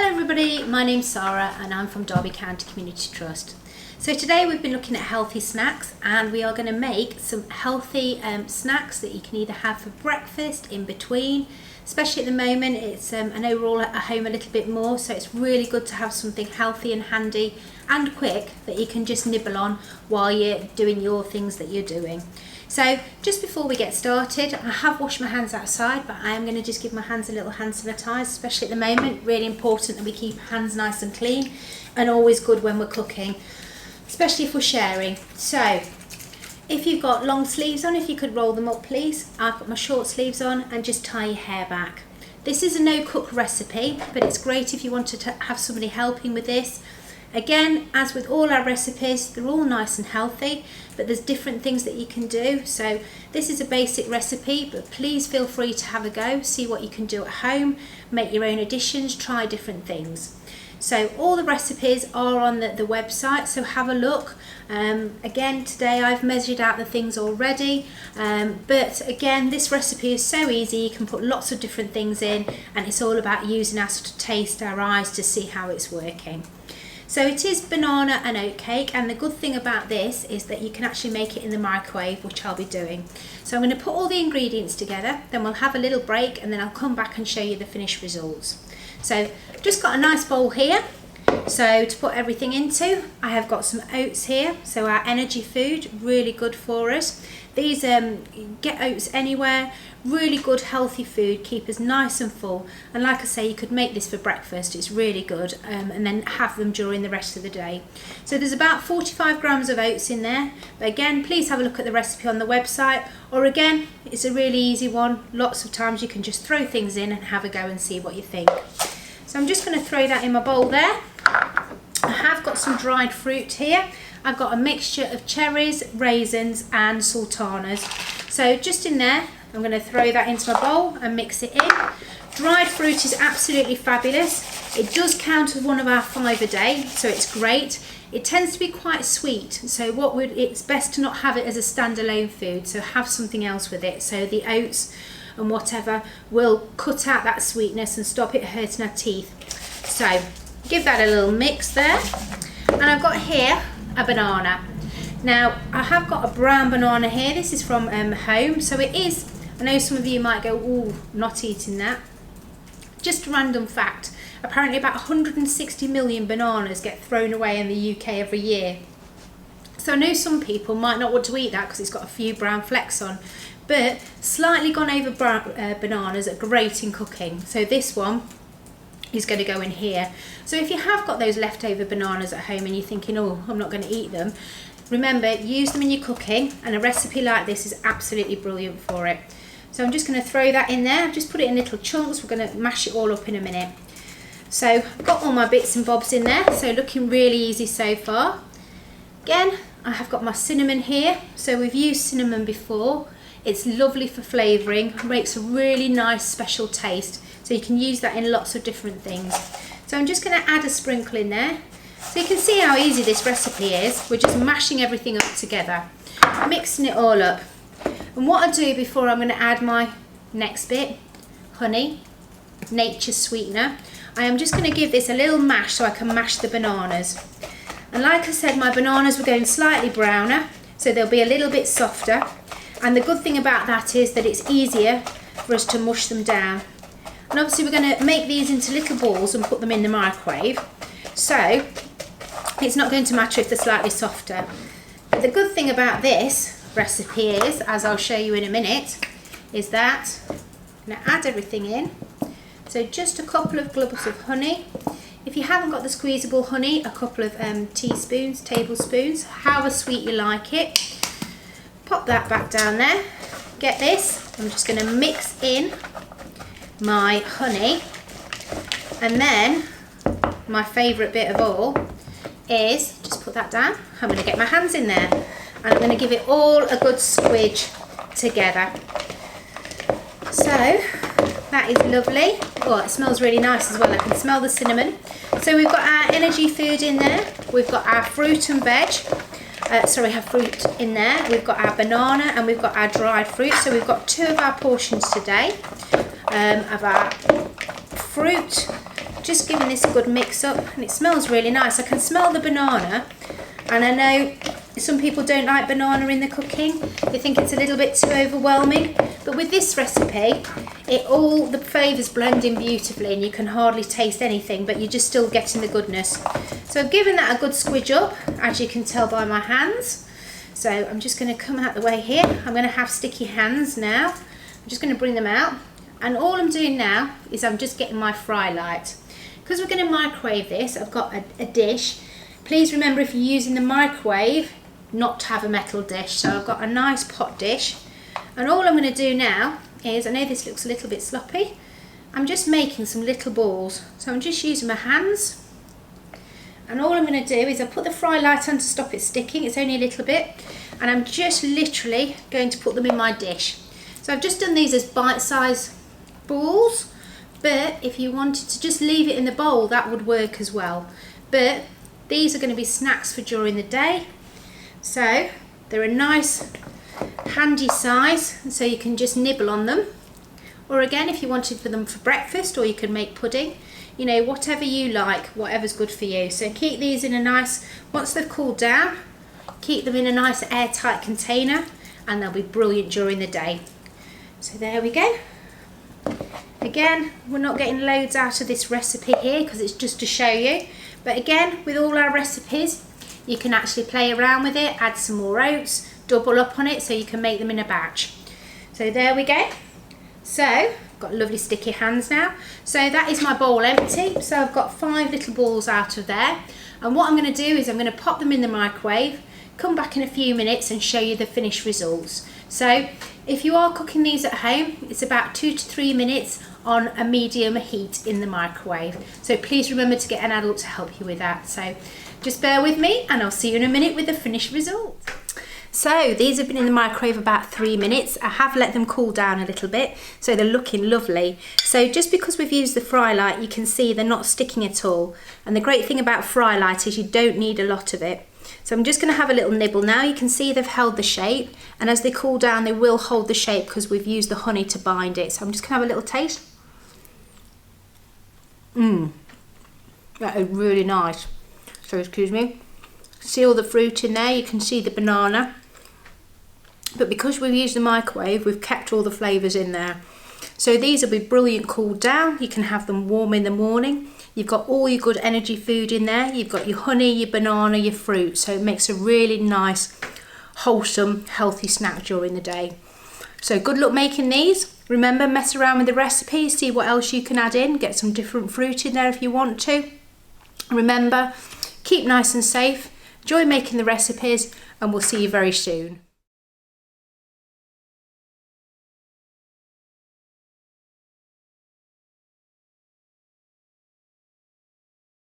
Hello everybody, my name's Sarah and I'm from Derby County Community Trust. So today we've been looking at healthy snacks and we are going to make some healthy snacks that you can either have for breakfast, in between, especially at the moment. It's I know we're all at home a little bit more, so it's really good to have something healthy and handy and quick that you can just nibble on while you're doing your things that you're doing. So just before we get started, I have washed my hands outside, but I am going to just give my hands a little hand sanitize, especially at the moment. Really important that we keep hands nice and clean, and always good when we're cooking, especially if we're sharing. So if you've got long sleeves on, if you could roll them up please. I've got my short sleeves on, and just tie your hair back. This is a no cook recipe, but it's great if you want to have somebody helping with this. Again, as with all our recipes, they're all nice and healthy, but there's different things that you can do. So this is a basic recipe, but please feel free to have a go, see what you can do at home, make your own additions, try different things. So all the recipes are on the website, so have a look. Again, today I've measured out the things already, but again, this recipe is so easy. You can put lots of different things in, and it's all about using our sort of taste, our eyes, to see how it's working. So it is banana and oat cake, and the good thing about this is that you can actually make it in the microwave, which I'll be doing. So I'm going to put all the ingredients together, then we'll have a little break, and then I'll come back and show you the finished results. So just got a nice bowl here. So to put everything into, I have got some oats here, so our energy food, really good for us. These get oats anywhere, really good healthy food, keep us nice and full, and like I say, you could make this for breakfast, it's really good, and then have them during the rest of the day. So there's about 45 grams of oats in there, but again, please have a look at the recipe on the website, or again, it's a really easy one. Lots of times you can just throw things in and have a go and see what you think. So I'm just going to throw that in my bowl there. I have got some dried fruit here. I've got a mixture of cherries, raisins and sultanas. So just in there, I'm going to throw that into my bowl and mix it in. Dried fruit is absolutely fabulous. It does count as one of our 5 a day, so it's great. It tends to be quite sweet, so it's best to not have it as a standalone food, so have something else with it. So the oats and whatever will cut out that sweetness and stop it hurting our teeth. So give that a little mix there. And I've got here a banana. Now I have got a brown banana here. This is from home, so it is, I know some of you might go, ooh, not eating that. Just a random fact, apparently about 160 million bananas get thrown away in the UK every year. So I know some people might not want to eat that because it's got a few brown flecks on, but slightly gone over bananas are great in cooking. So this one is going to go in here. So if you have got those leftover bananas at home and you're thinking, oh, I'm not going to eat them, remember, use them in your cooking, and a recipe like this is absolutely brilliant for it. So I'm just going to throw that in there. I've just put it in little chunks. We're going to mash it all up in a minute. So I've got all my bits and bobs in there, so looking really easy so far. Again, I have got my cinnamon here. So we've used cinnamon before. It's lovely for flavouring, makes a really nice special taste. So you can use that in lots of different things. So I'm just going to add a sprinkle in there. So you can see how easy this recipe is. We're just mashing everything up together, mixing it all up. And what I do before I'm going to add my next bit, honey, nature's sweetener, I am just going to give this a little mash so I can mash the bananas. And like I said, my bananas were going slightly browner, so they'll be a little bit softer. And the good thing about that is that it's easier for us to mush them down. And obviously we're going to make these into little balls and put them in the microwave. So it's not going to matter if they're slightly softer. But the good thing about this recipe is, as I'll show you in a minute, is that I'm going to add everything in. So just a couple of globs of honey. If you haven't got the squeezable honey, a couple of tablespoons, however sweet you like it. Pop that back down there. Get this, I'm just going to mix in my honey, and then my favourite bit of all is, just put that down, I'm going to get my hands in there and I'm going to give it all a good squidge together. So that is lovely. Oh, it smells really nice as well. I can smell the cinnamon. So we've got our energy food in there, we've got our fruit and veg. Have fruit in there. We've got our banana and we've got our dried fruit. So we've got 2 of our portions today of our fruit, just giving this a good mix up, and it smells really nice. I can smell the banana, and I know some people don't like banana in the cooking. They think it's a little bit too overwhelming, but with this recipe, all the flavours blend in beautifully and you can hardly taste anything, but you're just still getting the goodness. So I've given that a good squidge up, as you can tell by my hands. So I'm just going to come out the way here. I'm going to have sticky hands now. I'm just going to bring them out, and all I'm doing now is I'm just getting my fry light. Because we're going to microwave this, I've got a dish. Please remember, if you're using the microwave, not to have a metal dish. So I've got a nice pot dish, and all I'm going to do now is, I know this looks a little bit sloppy, I'm just making some little balls. So I'm just using my hands, and all I'm going to do is I put the fry light on to stop it sticking. It's only a little bit, and I'm just literally going to put them in my dish. So I've just done these as bite-sized balls, but if you wanted to just leave it in the bowl, that would work as well. But these are going to be snacks for during the day. So they're a nice handy size, so you can just nibble on them, or again, if you wanted for them for breakfast, or you can make pudding, you know, whatever you like, whatever's good for you. So keep these in a nice, once they've cooled down, keep them in a nice airtight container, and they'll be brilliant during the day. So there we go. Again, we're not getting loads out of this recipe here because it's just to show you, but again, with all our recipes, you can actually play around with it, add some more oats, double up on it, so you can make them in a batch. So there we go. So got lovely sticky hands now. So that is my bowl empty. So I've got 5 little balls out of there, and what I'm going to do is I'm going to pop them in the microwave, come back in a few minutes and show you the finished results. So if you are cooking these at home, it's about 2 to 3 minutes on a medium heat in the microwave. So please remember to get an adult to help you with that. So just bear with me, and I'll see you in a minute with the finished result. So these have been in the microwave about 3 minutes. I have let them cool down a little bit, so they're looking lovely. So just because we've used the fry light, you can see they're not sticking at all. And the great thing about fry light is you don't need a lot of it. So I'm just going to have a little nibble now. You can see they've held the shape, and as they cool down, they will hold the shape because we've used the honey to bind it. So I'm just going to have a little taste. That is really nice. So excuse me. See all the fruit in there, you can see the banana. But because we've used the microwave, we've kept all the flavours in there. So these will be brilliant cooled down. You can have them warm in the morning. You've got all your good energy food in there. You've got your honey, your banana, your fruit. So it makes a really nice, wholesome, healthy snack during the day. So good luck making these. Remember, mess around with the recipe, see what else you can add in. Get some different fruit in there if you want to. Remember, keep nice and safe. Enjoy making the recipes, and we'll see you very soon.